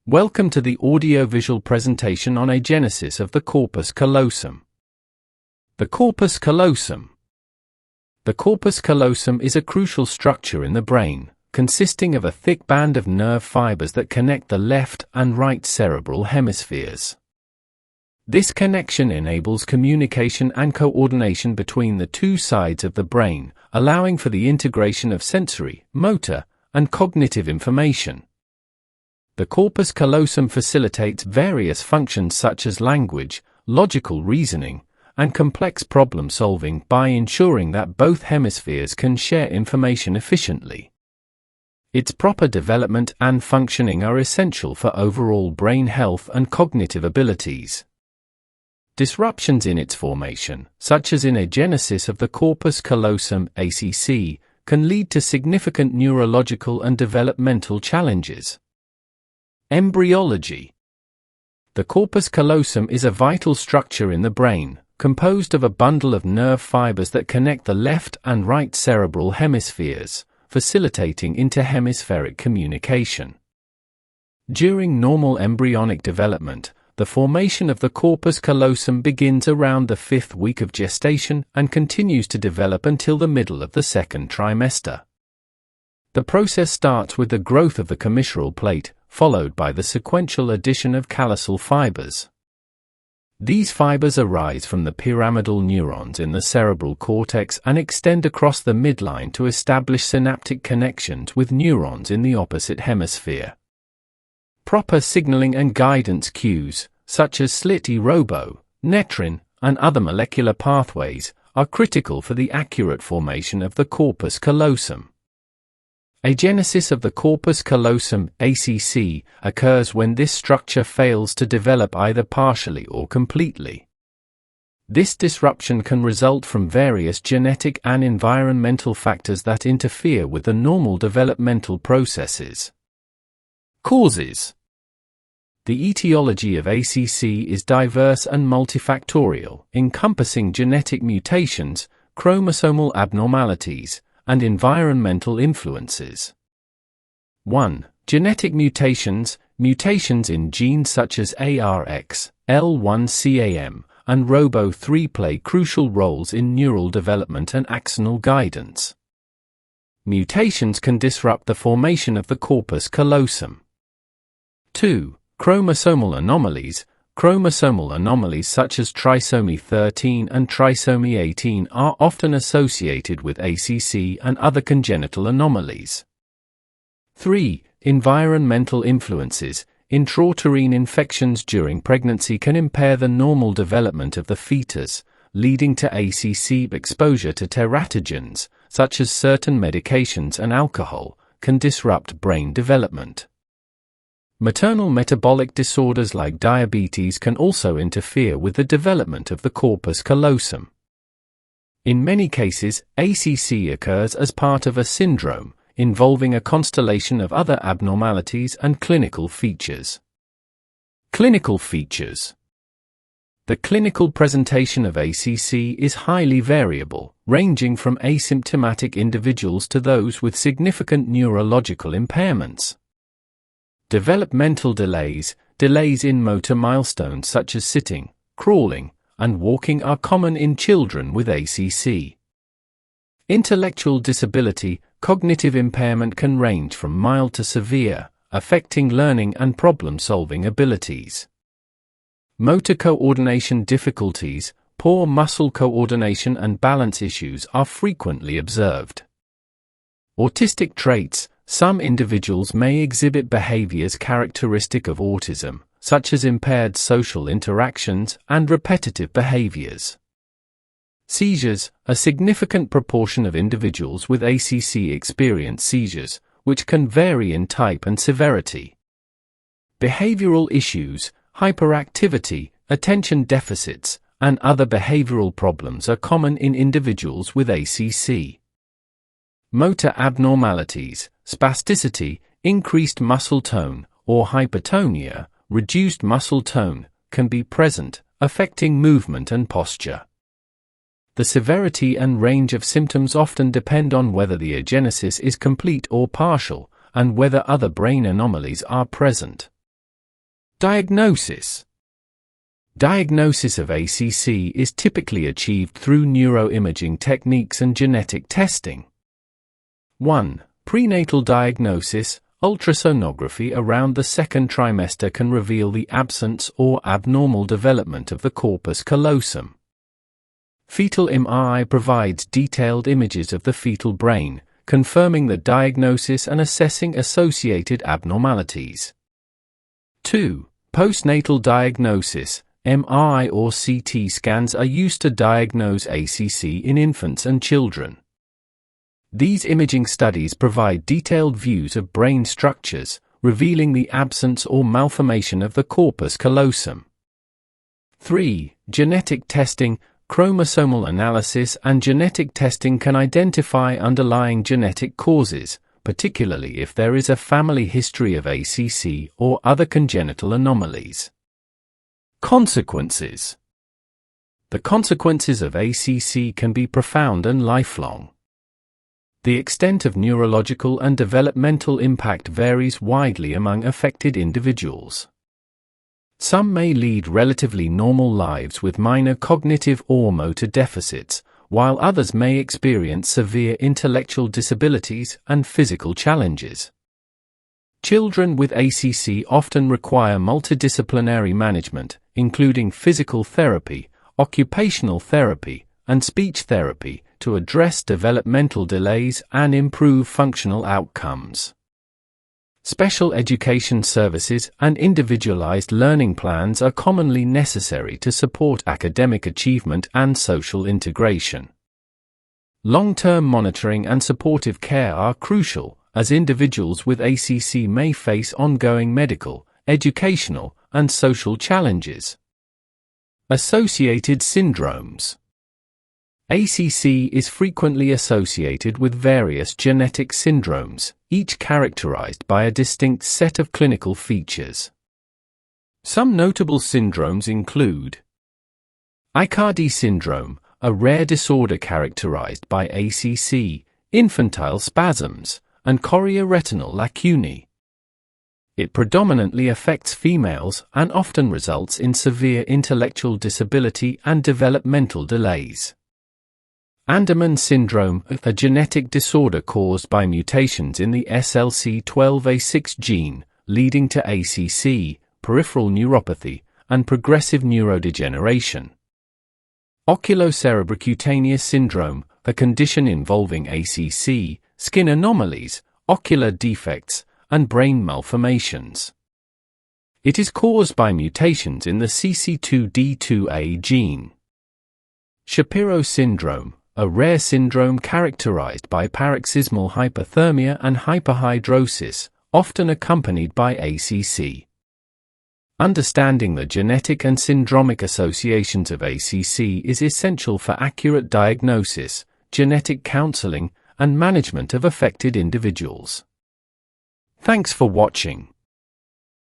Welcome to the audio-visual presentation on agenesis of the corpus callosum. The corpus callosum. The corpus callosum is a crucial structure in the brain, consisting of a thick band of nerve fibers that connect the left and right cerebral hemispheres. This connection enables communication and coordination between the two sides of the brain, allowing for the integration of sensory, motor, and cognitive information. The corpus callosum facilitates various functions such as language, logical reasoning, and complex problem solving by ensuring that both hemispheres can share information efficiently. Its proper development and functioning are essential for overall brain health and cognitive abilities. Disruptions in its formation, such as in agenesis of the corpus callosum (ACC), can lead to significant neurological and developmental challenges. Embryology. The corpus callosum is a vital structure in the brain, composed of a bundle of nerve fibers that connect the left and right cerebral hemispheres, facilitating interhemispheric communication. During normal embryonic development, the formation of the corpus callosum begins around the 5th week of gestation and continues to develop until the middle of the 2nd trimester. The process starts with the growth of the commissural plate, followed by the sequential addition of callosal fibers. These fibers arise from the pyramidal neurons in the cerebral cortex and extend across the midline to establish synaptic connections with neurons in the opposite hemisphere. Proper signaling and guidance cues, such as SLIT-robo-netrin, and other molecular pathways, are critical for the accurate formation of the corpus callosum. Agenesis of the corpus callosum (ACC) occurs when this structure fails to develop either partially or completely. This disruption can result from various genetic and environmental factors that interfere with the normal developmental processes. Causes. The etiology of ACC is diverse and multifactorial, encompassing genetic mutations, chromosomal abnormalities, and environmental influences. 1. Genetic mutations. Mutations in genes such as ARX, L1CAM, and ROBO3 play crucial roles in neural development and axonal guidance. Mutations can disrupt the formation of the corpus callosum. 2. Chromosomal anomalies. Chromosomal anomalies such as trisomy 13 and trisomy 18 are often associated with ACC and other congenital anomalies. 3. Environmental influences. Intrauterine infections during pregnancy can impair the normal development of the fetus, leading to ACC. Exposure to teratogens, such as certain medications and alcohol, can disrupt brain development. Maternal metabolic disorders like diabetes can also interfere with the development of the corpus callosum. In many cases, ACC occurs as part of a syndrome, involving a constellation of other abnormalities and clinical features. Clinical features. The clinical presentation of ACC is highly variable, ranging from asymptomatic individuals to those with significant neurological impairments. Developmental delays. Delays in motor milestones such as sitting, crawling, and walking are common in children with ACC. Intellectual disability. Cognitive impairment can range from mild to severe, affecting learning and problem-solving abilities. Motor coordination difficulties. Poor muscle coordination and balance issues are frequently observed. Autistic traits. Some individuals may exhibit behaviors characteristic of autism, such as impaired social interactions and repetitive behaviors. Seizures. A significant proportion of individuals with ACC experience seizures, which can vary in type and severity. Behavioral issues. Hyperactivity, attention deficits, and other behavioral problems are common in individuals with ACC. Motor abnormalities. Spasticity, increased muscle tone, or hypertonia, reduced muscle tone, can be present, affecting movement and posture. The severity and range of symptoms often depend on whether the agenesis is complete or partial, and whether other brain anomalies are present. Diagnosis. Diagnosis of ACC is typically achieved through neuroimaging techniques and genetic testing. 1. Prenatal diagnosis. Ultrasonography around the second trimester can reveal the absence or abnormal development of the corpus callosum. Fetal MRI provides detailed images of the fetal brain, confirming the diagnosis and assessing associated abnormalities. 2. Postnatal diagnosis. MRI or CT scans are used to diagnose ACC in infants and children. These imaging studies provide detailed views of brain structures, revealing the absence or malformation of the corpus callosum. 3. Genetic testing. Chromosomal analysis and genetic testing can identify underlying genetic causes, particularly if there is a family history of ACC or other congenital anomalies. Consequences. The consequences of ACC can be profound and lifelong. The extent of neurological and developmental impact varies widely among affected individuals. Some may lead relatively normal lives with minor cognitive or motor deficits, while others may experience severe intellectual disabilities and physical challenges. Children with ACC often require multidisciplinary management, including physical therapy, occupational therapy, and speech therapy, to address developmental delays and improve functional outcomes. Special education services and individualized learning plans are commonly necessary to support academic achievement and social integration. Long-term monitoring and supportive care are crucial, as individuals with ACC may face ongoing medical, educational, and social challenges. Associated syndromes. ACC is frequently associated with various genetic syndromes, each characterized by a distinct set of clinical features. Some notable syndromes include Aicardi syndrome, a rare disorder characterized by ACC, infantile spasms, and chorioretinal lacunae. It predominantly affects females and often results in severe intellectual disability and developmental delays. Andaman syndrome, a genetic disorder caused by mutations in the SLC12A6 gene, leading to ACC, peripheral neuropathy, and progressive neurodegeneration. Oculocerebrocutaneous syndrome, a condition involving ACC, skin anomalies, ocular defects, and brain malformations. It is caused by mutations in the CC2D2A gene. Shapiro syndrome, a rare syndrome characterized by paroxysmal hyperthermia and hyperhidrosis, often accompanied by ACC. Understanding the genetic and syndromic associations of ACC is essential for accurate diagnosis, genetic counseling, and management of affected individuals. Thanks for watching.